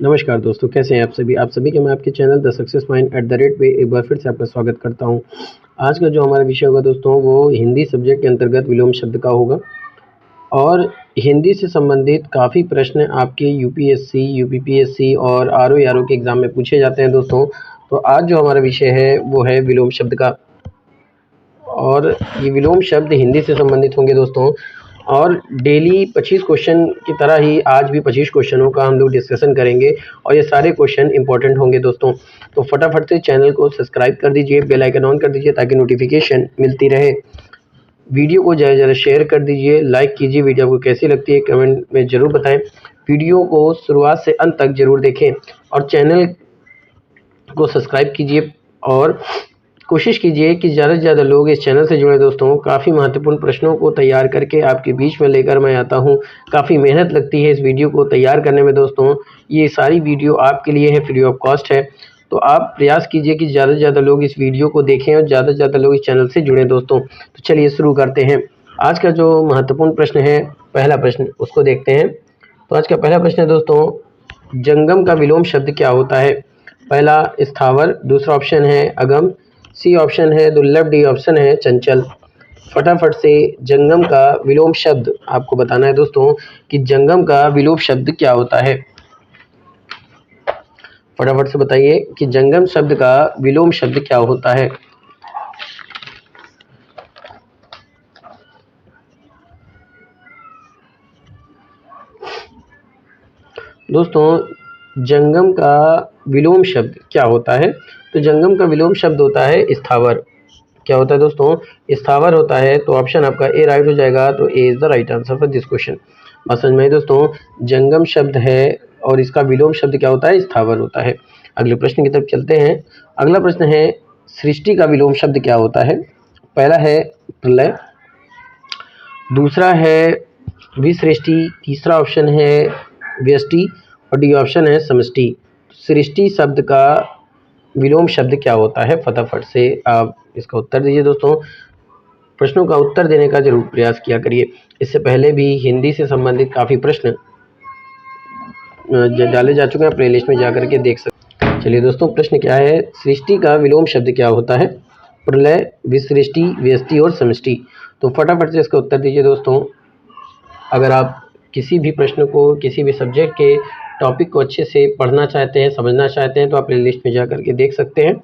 नमस्कार दोस्तों, कैसे हैं आप सभी के मैं आपके चैनल द सक्सेस माइंड @ पे एक बार फिर से आपका स्वागत करता हूं। आज का जो हमारा विषय होगा दोस्तों, वो हिंदी सब्जेक्ट के अंतर्गत विलोम शब्द का होगा और हिंदी से संबंधित काफ़ी प्रश्न आपके यूपीएससी, यूपीपीएससी और आरओ के एग्ज़ाम में पूछे जाते हैं दोस्तों। तो आज जो हमारा विषय है वो है विलोम शब्द का, और ये विलोम शब्द हिंदी से संबंधित होंगे दोस्तों। और डेली 25 क्वेश्चन की तरह ही आज भी 25 क्वेश्चनों का हम लोग डिस्कशन करेंगे और ये सारे क्वेश्चन इंपॉर्टेंट होंगे दोस्तों। तो फटाफट से चैनल को सब्सक्राइब कर दीजिए, बेल आइकन ऑन कर दीजिए ताकि नोटिफिकेशन मिलती रहे। वीडियो को ज़्यादा से ज़्यादा शेयर कर दीजिए, लाइक कीजिए। वीडियो आपको कैसी लगती है कमेंट में ज़रूर बताएं। वीडियो को शुरुआत से अंत तक ज़रूर देखें और चैनल को सब्सक्राइब कीजिए और कोशिश कीजिए कि ज़्यादा से ज़्यादा लोग इस चैनल से जुड़े दोस्तों। काफ़ी महत्वपूर्ण प्रश्नों को तैयार करके आपके बीच में लेकर मैं आता हूं। काफ़ी मेहनत लगती है इस वीडियो को तैयार करने में दोस्तों। ये सारी वीडियो आपके लिए है, फ्री ऑफ कॉस्ट है। तो आप प्रयास कीजिए कि ज़्यादा से ज़्यादा लोग इस वीडियो को देखें और ज़्यादा से ज़्यादा लोग इस चैनल से जुड़ें दोस्तों। तो चलिए शुरू करते हैं। आज का जो महत्वपूर्ण प्रश्न है, पहला प्रश्न, उसको देखते हैं। तो आज का पहला प्रश्न है दोस्तों, जंगम का विलोम शब्द क्या होता है? पहला स्थावर, दूसरा ऑप्शन है अगम, सी ऑप्शन है दुर्लभ, डी ऑप्शन है चंचल। फटाफट से जंगम का विलोम शब्द आपको बताना है दोस्तों कि जंगम का विलोम शब्द क्या होता है। फटाफट से बताइए कि जंगम शब्द का विलोम शब्द क्या होता है। दोस्तों, जंगम का विलोम शब्द क्या होता है? तो जंगम का विलोम शब्द होता है स्थावर। क्या होता है दोस्तों? स्थावर होता है। तो ऑप्शन आपका ए राइट हो जाएगा। तो A is the right answer for this question. बात समझ में आई दोस्तों? जंगम शब्द है और इसका विलोम शब्द क्या होता है? स्थावर होता है। अगले प्रश्न की तरफ चलते हैं। अगला प्रश्न है, सृष्टि का विलोम शब्द क्या होता है? पहला है प्रलय, दूसरा है विसृष्टि, तीसरा ऑप्शन है व्यष्टि और डी ऑप्शन है समष्टि। सृष्टि शब्द का विलोम शब्द क्या होता है? फटाफट से आप इसका उत्तर दीजिए दोस्तों। प्रश्नों का उत्तर देने का जरूर प्रयास किया करिए। इससे पहले भी हिंदी से संबंधित काफ़ी प्रश्न डाले जा चुके हैं, प्लेलिस्ट में जाकर के देख सकते हैं। चलिए दोस्तों, प्रश्न क्या है? सृष्टि का विलोम शब्द क्या होता है? प्रलय, विसृष्टि, व्यष्टि और समष्टि। तो फटाफट से इसका उत्तर दीजिए दोस्तों। अगर आप किसी भी प्रश्न को, किसी भी सब्जेक्ट के टॉपिक को अच्छे से पढ़ना चाहते हैं, समझना चाहते हैं, तो आप प्लेलिस्ट में जा करके देख सकते हैं।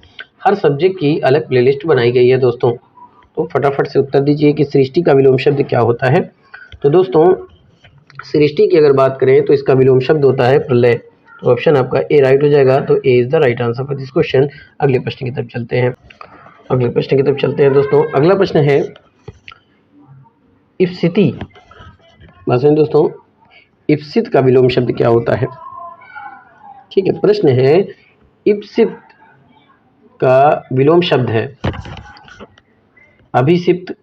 हर सब्जेक्ट की अलग प्लेलिस्ट बनाई गई है दोस्तों। तो फटाफट से उत्तर दीजिए कि सृष्टि का विलोम शब्द क्या होता है। तो दोस्तों, सृष्टि की अगर बात करें तो इसका विलोम शब्द होता है प्रलय। तो ऑप्शन आपका ए राइट हो जाएगा। तो A is the right answer for this question. अगले प्रश्न की तरफ चलते हैं। दोस्तों, अगला प्रश्न है इप्सिति। दोस्तों, इप्सित का विलोम शब्द क्या होता है? ठीक है, प्रश्न है इप्सित का विलोम शब्द है अभिसित,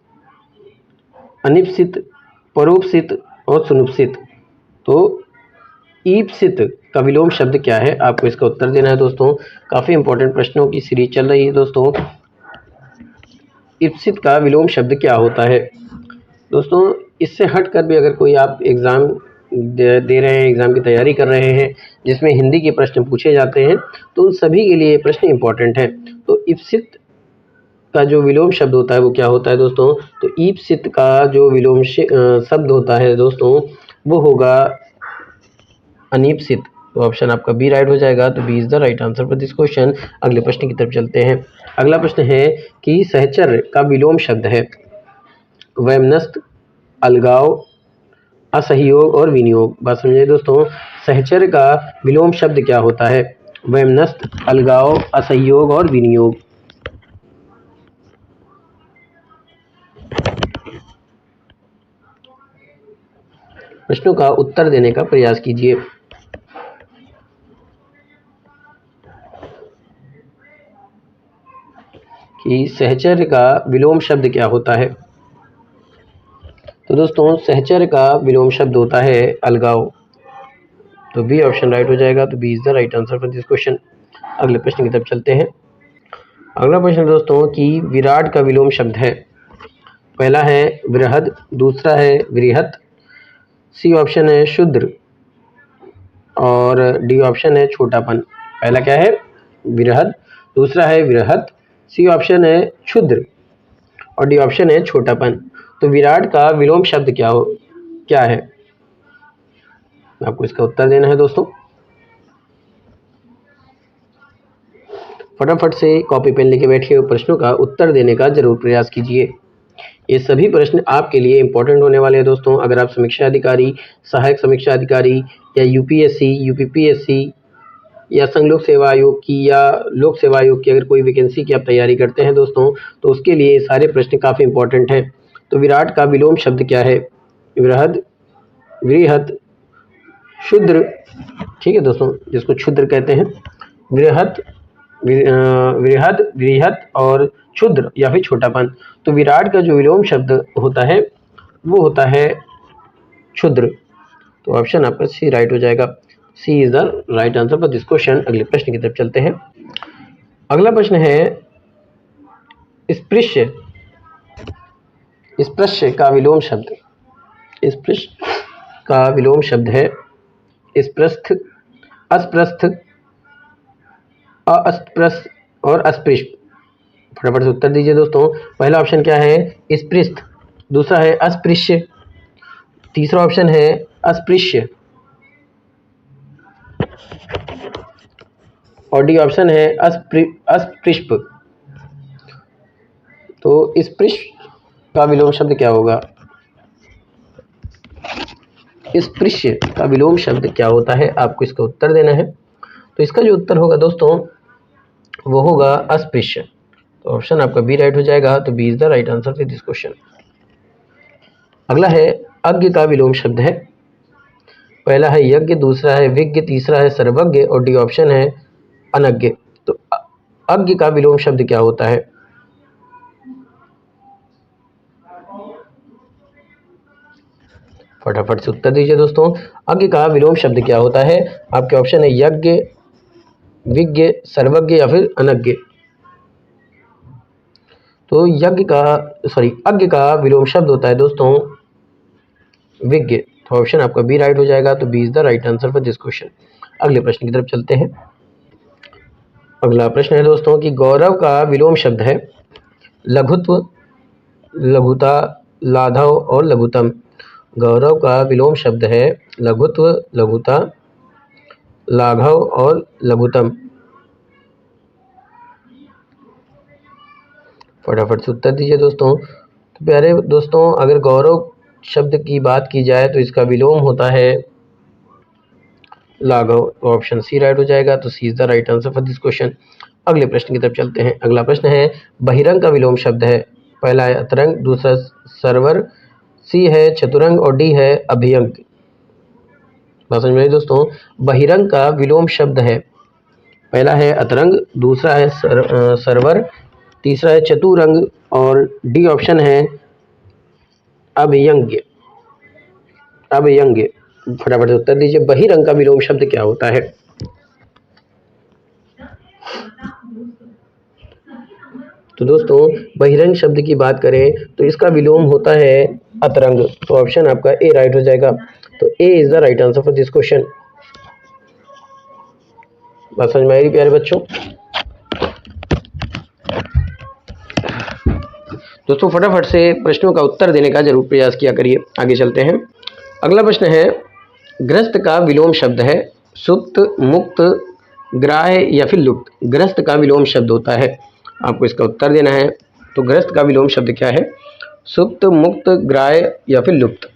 अनिप्सित, परोपसित और सुनुपसित। तो ईप्सित का विलोम शब्द क्या है? आपको इसका उत्तर देना है दोस्तों। काफ़ी इंपॉर्टेंट प्रश्नों की सीरीज चल रही है दोस्तों। ईप्सित का विलोम शब्द क्या होता है? दोस्तों, इससे हटकर भी अगर कोई आप एग्ज़ाम दे रहे हैं, एग्ज़ाम की तैयारी कर रहे हैं जिसमें हिंदी के प्रश्न पूछे जाते हैं, तो उन सभी के लिए प्रश्न इंपॉर्टेंट है। तो ईप्सित का जो विलोम शब्द होता है वो क्या होता है दोस्तों? तो ईप्सित का जो विलोम शब्द होता है दोस्तों, वो होगा अनीप्सित। तो ऑप्शन आपका बी राइट हो जाएगा। तो B is the right answer for this question. अगले प्रश्न की तरफ चलते हैं। अगला प्रश्न है कि सहचर्य का विलोम शब्द है वैमनस्य, अलगाव, असहयोग और विनियोग। बात समझिए दोस्तों, सहचर्य का विलोम शब्द क्या होता है? वैमनस्य, अलगाव, असहयोग और विनियोग। प्रश्नों का उत्तर देने का प्रयास कीजिए। कि सहचर्य का विलोम शब्द क्या होता है? तो दोस्तों, सहचर्य का विलोम शब्द होता है अलगाव। तो बी ऑप्शन राइट हो जाएगा। तो B is the right answer for this question. अगले प्रश्न की तरफ चलते हैं। अगला प्रश्न दोस्तों कि विराट का विलोम शब्द है। पहला है बृहद, दूसरा है वृहत, सी ऑप्शन है शूद्र और डी ऑप्शन है छोटापन। पहला क्या है? विरहद, दूसरा है विरहत, सी ऑप्शन है क्षुद्र और डी ऑप्शन है छोटापन। तो विराट का विलोम शब्द क्या है? आपको इसका उत्तर देना है दोस्तों। फटाफट से कॉपी पेन लेके बैठिए और प्रश्नों का उत्तर देने का जरूर प्रयास कीजिए। ये सभी प्रश्न आपके लिए इंपॉर्टेंट होने वाले हैं दोस्तों। अगर आप समीक्षा अधिकारी, सहायक समीक्षा अधिकारी या यूपीएससी, यूपीपीएससी या संघ लोक सेवा आयोग की या लोक सेवा आयोग की अगर कोई वैकेंसी की आप तैयारी करते हैं दोस्तों, तो उसके लिए ये सारे प्रश्न काफ़ी इंपॉर्टेंट हैं। तो विराट का विलोम शब्द क्या है? विरहद, वृहत, क्षुद्र, ठीक है दोस्तों, जिसको क्षुद्र कहते हैं, वृहत, वृहद, वृहत और क्षुद्र या फिर छोटापन। तो विराट का जो विलोम शब्द होता है वो होता है क्षुद्र। तो ऑप्शन आपका सी राइट हो जाएगा। C is the right answer for this question. अगले प्रश्न की तरफ चलते हैं। अगला प्रश्न है स्पृश्य। स्पृश्य का विलोम शब्द, स्पृश्य का विलोम शब्द है स्पृस्थ, अस्पृस्थ, अस्पृश्य और अस्पृश्य। फटाफट से उत्तर दीजिए दोस्तों। पहला ऑप्शन क्या है? स्पृस्थ, दूसरा है अस्पृश्य, तीसरा ऑप्शन है अस्पृश्य और डी ऑप्शन है अस्पृश्य। तो स्पृश्य का विलोम शब्द क्या होगा? स्पृश्य का विलोम शब्द क्या होता है? आपको इसका उत्तर देना है। तो इसका जो उत्तर होगा दोस्तों वो होगा अस्पृश्य। तो ऑप्शन आपका बी राइट हो जाएगा। तो B is the right answer for this question. अगला है अज्ञ का विलोम शब्द है। पहला है यज्ञ, दूसरा है विज्ञ, तीसरा है सर्वज्ञ और डी ऑप्शन है अनज्ञ। तो अज्ञ का विलोम शब्द क्या होता है? फटाफट से उत्तर दीजिए दोस्तों। अज्ञ का विलोम शब्द क्या होता है? आपके ऑप्शन है यज्ञ, विज्ञ, सर्वज्ञ या फिर अनज्ञ। तो अज्ञ का विलोम शब्द होता है दोस्तों विज्ञ। तो ऑप्शन आपका बी राइट हो जाएगा। तो B is the right answer for this question. अगले प्रश्न की तरफ चलते हैं। अगला प्रश्न है दोस्तों कि गौरव का विलोम शब्द है लघुत्व, लघुता, लाघव और लघुतम। गौरव का विलोम शब्द है लघुत्व, लघुता, लाघव और लघुतम। फटाफट से उत्तर दीजिए दोस्तों। तो प्यारे दोस्तों, अगर गौरव शब्द की बात की जाए तो इसका विलोम होता है लाघव। तो ऑप्शन सी राइट हो जाएगा। तो C is the right answer for this question. अगले प्रश्न की तरफ चलते हैं। अगला प्रश्न है बहिरंग का विलोम शब्द है। पहला है अतरंग, दूसरा सरवर, सी है चतुरंग और डी है अभियंग। बात समझ में आई दोस्तों। बहिरंग का विलोम शब्द है, पहला है अतरंग, दूसरा है सरवर, तीसरा है चतुरंग और डी ऑप्शन है अभियंग। अभियंग। फटाफट से उत्तर दीजिए। बहिरंग का विलोम शब्द क्या होता है? तो दोस्तों बहिरंग शब्द की बात करें तो इसका विलोम होता है अतरंग। तो ऑप्शन आपका ए राइट हो जाएगा। तो A is the right answer for this question. बात समझ में आएगी प्यारे बच्चों? दोस्तों फटाफट से प्रश्नों का उत्तर देने का जरूर प्रयास किया करिए। आगे चलते हैं। अगला प्रश्न है ग्रस्त का विलोम शब्द है सुप्त, मुक्त, ग्राह्य या फिर लुप्त। ग्रस्त का विलोम शब्द होता है, आपको इसका उत्तर देना है। तो ग्रस्त का विलोम शब्द क्या है? सुप्त, मुक्त, ग्राह्य या फिर लुप्त।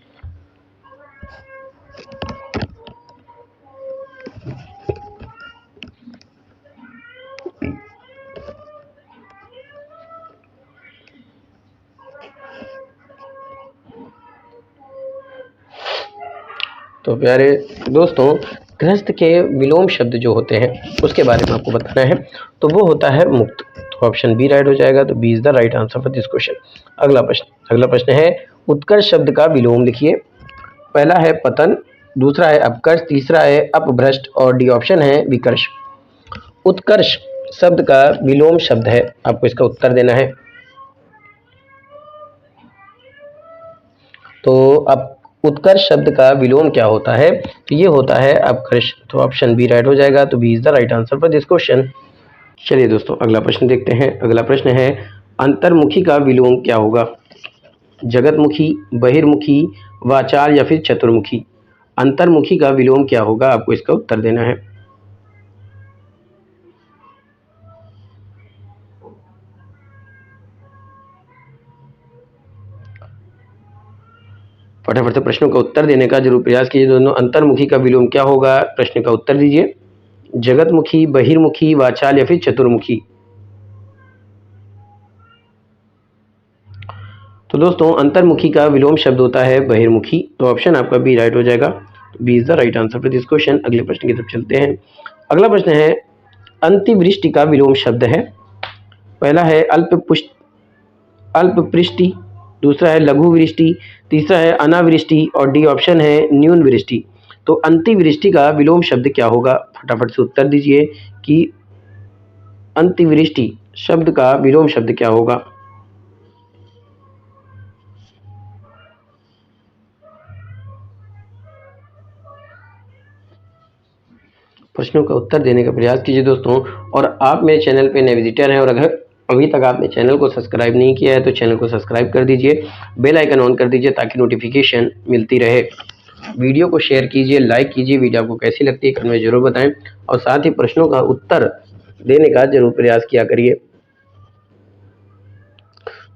तो प्यारे दोस्तों, ग्रस्त के विलोम शब्द जो होते हैं उसके बारे में आपको बताना है। तो वो होता है मुक्त। तो ऑप्शन बी राइट हो जाएगा। तो B is the right answer for this question. अगला प्रश्न है उत्कर्ष शब्द का विलोम लिखिए। पहला है पतन, दूसरा है अपकर्ष, तीसरा है अपभ्रष्ट और डी ऑप्शन है विकर्ष। उत्कर्ष शब्द का विलोम शब्द है, आपको इसका उत्तर देना है। तो उत्कर्ष शब्द का विलोम क्या होता है? तो ये होता है अपकर्ष। तो ऑप्शन बी राइट हो जाएगा। तो B is the right answer for this question. चलिए दोस्तों अगला प्रश्न देखते हैं। अगला प्रश्न है अंतर्मुखी का विलोम क्या होगा? जगतमुखी, बहिर्मुखी, वाचाल या फिर चतुर्मुखी। अंतर्मुखी का विलोम क्या होगा? आपको इसका उत्तर देना है। फटाफट से प्रश्नों का उत्तर देने का जरूर प्रयास कीजिए दोनों। अंतर्मुखी का विलोम क्या होगा? प्रश्न का उत्तर दीजिए। जगतमुखी, बहिर्मुखी, वाचाल या फिर चतुर्मुखी। तो दोस्तों अंतर्मुखी का विलोम शब्द होता है बहिर्मुखी। तो ऑप्शन आपका बी राइट हो जाएगा। B is the right answer for this question. अगले प्रश्न की तरफ चलते हैं। अगला प्रश्न है अंतिवृष्टि का विलोम शब्द है। पहला है अल्पपृष्टि, दूसरा है लघु वृष्टि, तीसरा है अनावृष्टि और डी ऑप्शन है न्यून वृष्टि। तो अंतिवृष्टि का विलोम शब्द क्या होगा? फटाफट से उत्तर दीजिए कि अंतिवृष्टि शब्द का विलोम शब्द क्या होगा? प्रश्नों का उत्तर देने का प्रयास कीजिए दोस्तों। और आप मेरे चैनल पे नए विजिटर हैं और अगर अभी तक आपने चैनल को सब्सक्राइब नहीं किया है तो चैनल को सब्सक्राइब कर दीजिए, बेल आइकन ऑन कर दीजिए ताकि नोटिफिकेशन मिलती रहे। वीडियो को शेयर कीजिए, लाइक कीजिए। वीडियो आपको कैसी लगती है कमेंट में जरूर बताएं और साथ ही प्रश्नों का उत्तर देने का जरूर प्रयास किया करिए।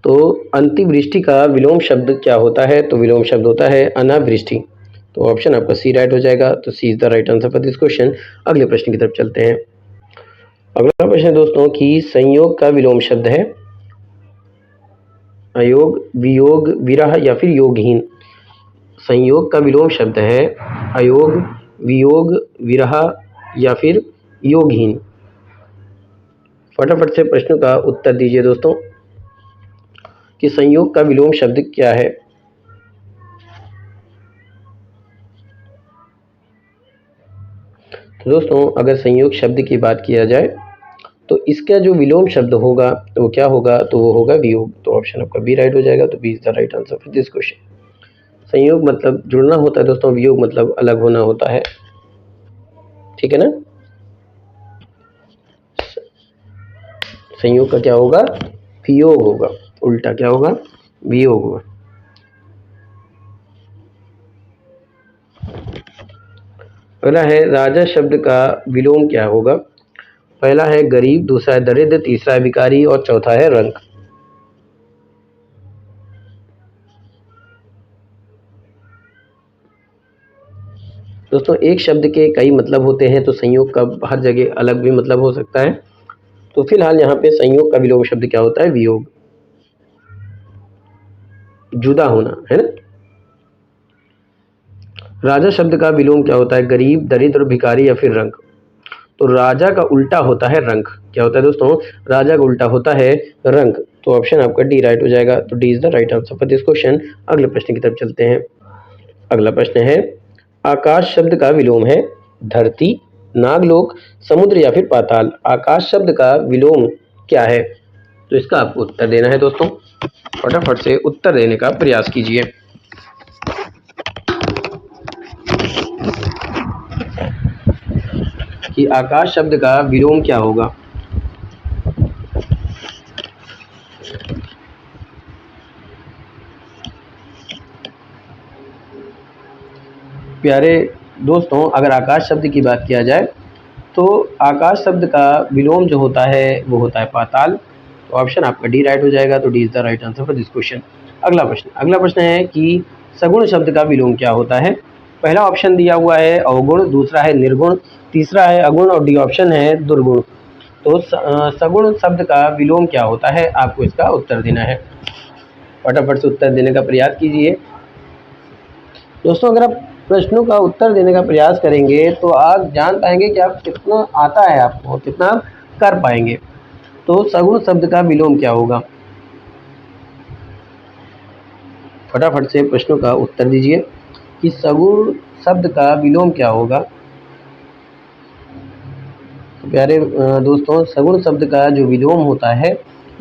तो अंतिवृष्टि का विलोम शब्द क्या होता है? तो विलोम शब्द होता है अनावृष्टि। तो ऑप्शन आपका सी राइट हो जाएगा। तो C is the right answer for this question. अगले प्रश्न की तरफ चलते हैं। अगला प्रश्न है दोस्तों कि संयोग का विलोम शब्द है अयोग, वियोग, विरह या फिर योगहीन। संयोग का विलोम शब्द है अयोग, वियोग, विरह या फिर योगहीन। फटाफट से प्रश्न का उत्तर दीजिए दोस्तों कि संयोग का विलोम शब्द क्या है? तो दोस्तों अगर संयोग शब्द की बात किया जाए तो इसका जो विलोम शब्द होगा वो क्या होगा? तो वो होगा वियोग। तो ऑप्शन आपका बी राइट हो जाएगा। तो B is the right answer for this question. संयोग मतलब जुड़ना होता है दोस्तों, वियोग मतलब अलग होना होता है। ठीक है ना? संयोग का क्या होगा? वियोग होगा। उल्टा क्या होगा? वियोग होगा। अगला है राजा शब्द का विलोम क्या होगा? पहला है गरीब, दूसरा है दरिद्र, तीसरा है भिखारी और चौथा है रंक। दोस्तों एक शब्द के कई मतलब होते हैं तो संयोग का हर जगह अलग भी मतलब हो सकता है। तो फिलहाल यहाँ पे संयोग का विलोम शब्द क्या होता है? वियोग, जुदा होना, है ना? राजा शब्द का विलोम क्या होता है? गरीब, दरिद्र, भिखारी या फिर रंक। तो राजा का उल्टा होता है रंक। क्या होता है दोस्तों? राजा का उल्टा होता है रंक। तो ऑप्शन आपका डी राइट हो जाएगा। तो D is the right answer for this question. अगले प्रश्न की तरफ चलते हैं। अगला प्रश्न है आकाश शब्द का विलोम है धरती, नागलोक, समुद्र या फिर पाताल। आकाश शब्द का विलोम क्या है? तो इसका आपको उत्तर देना है दोस्तों। फटाफट से उत्तर देने का प्रयास कीजिए। कि आकाश शब्द का विलोम क्या होगा? प्यारे दोस्तों अगर आकाश शब्द की बात किया जाए तो आकाश शब्द का विलोम जो होता है वो होता है पाताल। तो ऑप्शन आपका डी राइट हो जाएगा। तो D is the right answer for this question. अगला प्रश्न है कि सगुण शब्द का विलोम क्या होता है? पहला ऑप्शन दिया हुआ है अवगुण, दूसरा है निर्गुण, तीसरा है अगुण और डी ऑप्शन है दुर्गुण। तो सगुण शब्द का विलोम क्या होता है? आपको इसका उत्तर देना है। फटाफट से उत्तर देने का प्रयास कीजिए दोस्तों। अगर आप प्रश्नों का उत्तर देने का प्रयास करेंगे तो आप जान पाएंगे कि आप कितना आता है आपको, कितना आप कर पाएंगे। तो सगुण शब्द का विलोम क्या होगा? फटाफट से प्रश्नों का उत्तर दीजिए कि सगुण शब्द का विलोम क्या होगा? तो प्यारे दोस्तों सगुण शब्द का जो विलोम होता है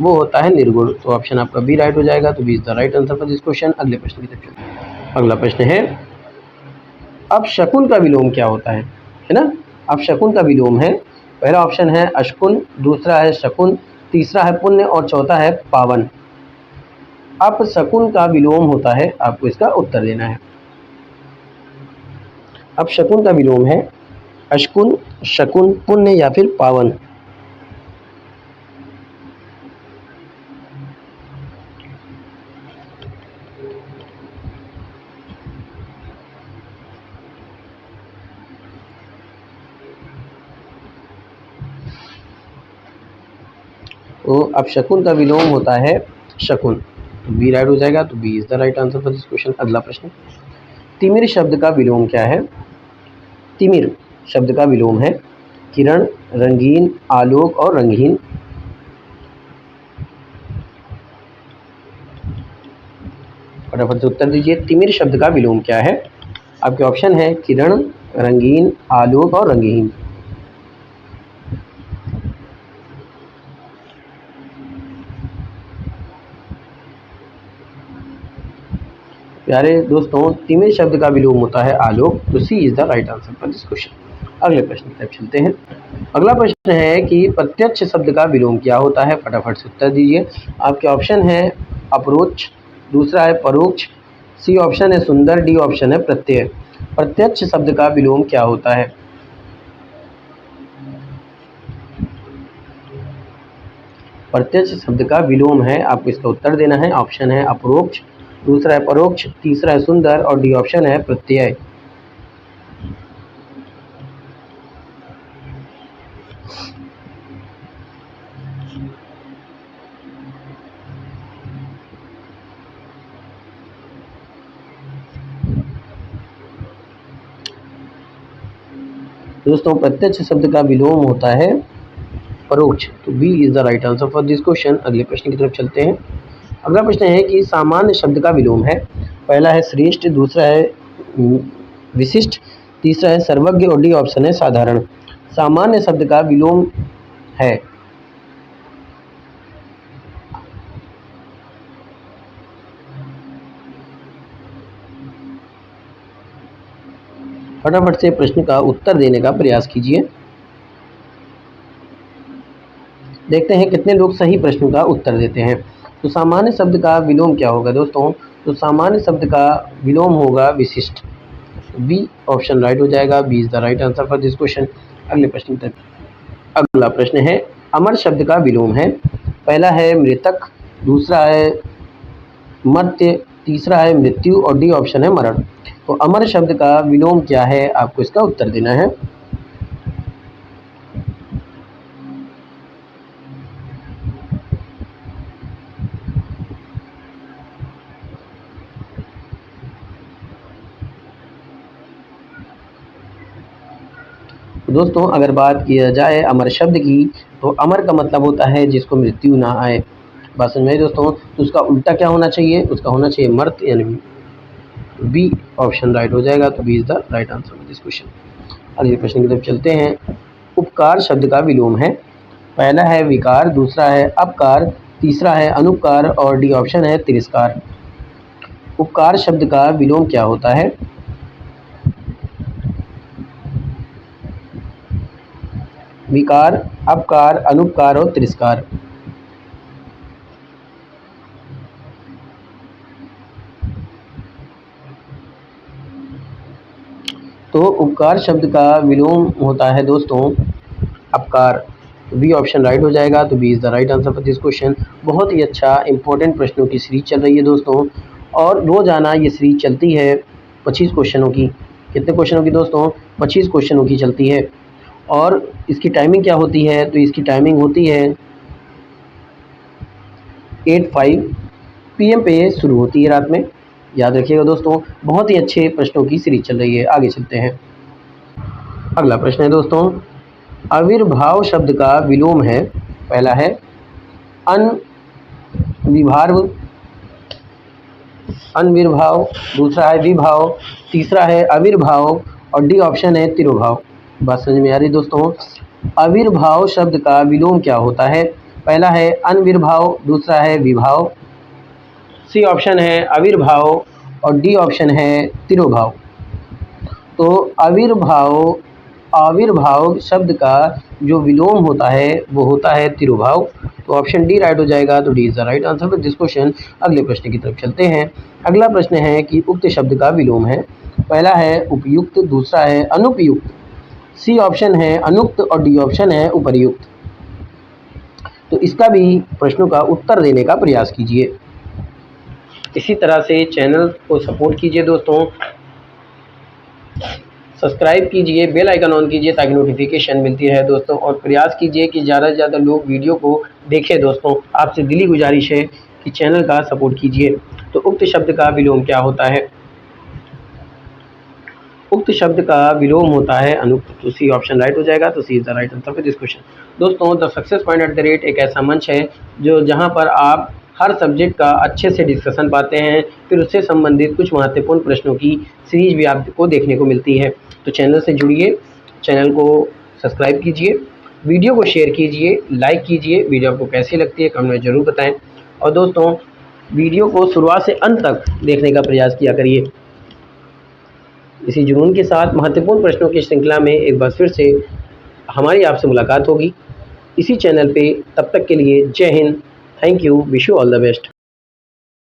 वो होता है निर्गुण। तो ऑप्शन आपका बी राइट हो जाएगा। तो B is the right answer for this question. अगले प्रश्न की तरफ चलते हैं। अगला प्रश्न है अपशकुन का विलोम क्या होता है ना। अपशकुन का विलोम है, पहला ऑप्शन है अशकुन, दूसरा है शकुन, तीसरा है पुण्य और चौथा है पावन। अपशकुन का विलोम होता है, आपको इसका उत्तर देना है। अपशकुन का विलोम है अशकुन, शकुन, पुण्य या फिर पावन। तो अपशकुन का विलोम होता है शकुन, तो बी राइट हो जाएगा। तो B is the right answer for this question. अगला प्रश्न, तिमिर शब्द का विलोम क्या है। तिमिर शब्द का विलोम है किरण, रंगीन, आलोक और रंगहीन। फटाफट से उत्तर दीजिए, तिमिर शब्द का विलोम क्या है। आपके ऑप्शन है किरण, रंगीन, आलोक और रंगहीन। प्यारे दोस्तों, तिमिर शब्द का विलोम होता है आलोक, तो C is the right answer for this question. अगले प्रश्न की तरफ चलते हैं। अगला प्रश्न है कि प्रत्यक्ष शब्द का विलोम क्या होता है। फटाफट से उत्तर दीजिए। आपके ऑप्शन है अपरोक्ष, दूसरा है परोक्ष, सी ऑप्शन है सुंदर, डी ऑप्शन है प्रत्यय। प्रत्यक्ष शब्द का विलोम क्या होता है। प्रत्यक्ष शब्द का विलोम है, आपको इसका उत्तर देना है। ऑप्शन है अपरोक्ष, दूसरा है परोक्ष, तीसरा है सुंदर और डी ऑप्शन है प्रत्यय। दोस्तों, प्रत्यक्ष शब्द का विलोम होता है परोक्ष, तो B is the right answer for this question. अगले प्रश्न की तरफ चलते हैं। अगला प्रश्न है कि सामान्य शब्द का विलोम है, पहला है श्रेष्ठ, दूसरा है विशिष्ट, तीसरा है सर्वज्ञ और डी ऑप्शन है साधारण। सामान्य शब्द का विलोम है, फटाफट से प्रश्न का उत्तर देने का प्रयास कीजिए। देखते हैं कितने लोग सही प्रश्न का उत्तर देते हैं। तो सामान्य शब्द का विलोम क्या होगा दोस्तों। तो सामान्य शब्द का विलोम होगा विशिष्ट, बी ऑप्शन राइट हो जाएगा। B is the right answer for this question. अगले प्रश्न तक। अगला प्रश्न है अमर शब्द का विलोम है, पहला है मृतक, दूसरा है मर्त्य, तीसरा है मृत्यु और डी ऑप्शन है मरण। तो अमर शब्द का विलोम क्या है, आपको इसका उत्तर देना है। दोस्तों, अगर बात किया जाए अमर शब्द की, तो अमर का मतलब होता है जिसको मृत्यु ना आए। बात समझ में दोस्तों। तो उसका उल्टा क्या होना चाहिए, उसका होना चाहिए मर्त, यानी बी ऑप्शन राइट हो जाएगा। तो B is the right answer for this question. अगले प्रश्न की तरफ चलते हैं। उपकार शब्द का विलोम है, पहला है विकार, दूसरा है अपकार, तीसरा है अनुपकार और डी ऑप्शन है तिरस्कार। उपकार शब्द का विलोम क्या होता है। विकार, अपकार, अनुपकार और तिरस्कार। तो उपकार शब्द का विलोम होता है दोस्तों अपकार, बी ऑप्शन राइट हो जाएगा। तो B is the right answer for this question. बहुत ही अच्छा इंपॉर्टेंट प्रश्नों की सीरीज चल रही है दोस्तों, और रोज़ाना ये सीरीज चलती है 25 क्वेश्चनों की। कितने क्वेश्चनों की दोस्तों, 25 क्वेश्चनों की चलती है। और इसकी टाइमिंग क्या होती है, तो इसकी टाइमिंग होती है 8:05 PM पे शुरू होती है रात में। याद रखिएगा दोस्तों, बहुत ही अच्छे प्रश्नों की सीरीज चल रही है। आगे चलते हैं। अगला प्रश्न है दोस्तों, आविर्भाव शब्द का विलोम है, पहला है अनविभाव, अनविर्भाव, दूसरा है विभाव, तीसरा है आविर्भाव और डी ऑप्शन है तिरोभाव। बात समझ में आ रही दोस्तों। आविर्भाव शब्द का विलोम क्या होता है, पहला है अनविर्भाव, दूसरा है विभाव, सी ऑप्शन है आविर्भाव और डी ऑप्शन है तिरोभाव। तो आविर्भाव शब्द का जो विलोम होता है वो होता है तिरोभाव। तो ऑप्शन डी राइट हो जाएगा। तो D is the right answer for this question. अगले प्रश्न की तरफ चलते हैं। अगला प्रश्न है कि उक्त शब्द का विलोम है। पहला है उपयुक्त, दूसरा है अनुपयुक्त, सी ऑप्शन है अनुक्त और डी ऑप्शन है उपर्युक्त। तो इसका भी प्रश्नों का उत्तर देने का प्रयास कीजिए। इसी तरह से चैनल को सपोर्ट कीजिए दोस्तों, सब्सक्राइब कीजिए, बेल आइकन ऑन कीजिए ताकि नोटिफिकेशन मिलती रहे दोस्तों, और प्रयास कीजिए कि ज़्यादा से ज़्यादा लोग वीडियो को देखें दोस्तों। आपसे दिली गुजारिश है कि चैनल का सपोर्ट कीजिए। तो उक्त शब्द का विलोम क्या होता है? उक्त शब्द का विलोम होता है अनुक्त। तो सी ऑप्शन राइट हो जाएगा। तो C is the right answer for this question. दोस्तों the success point at the rate एक ऐसा मंच है जो जहां पर आप हर सब्जेक्ट का अच्छे से डिस्कशन पाते हैं, फिर उससे संबंधित कुछ महत्वपूर्ण प्रश्नों की सीरीज भी आपको देखने को मिलती है। तो चैनल से जुड़िए, चैनल को सब्सक्राइब कीजिए, वीडियो को शेयर कीजिए, लाइक कीजिए। वीडियो आपको कैसी लगती है कमेंट में ज़रूर बताएं, और दोस्तों वीडियो को शुरुआत से अंत तक देखने का प्रयास किया करिए। इसी जुनून के साथ महत्वपूर्ण प्रश्नों की श्रृंखला में एक बार फिर से हमारी आपसे मुलाकात होगी इसी चैनल पे। तब तक के लिए जय Hind, thank you, wish you all the best.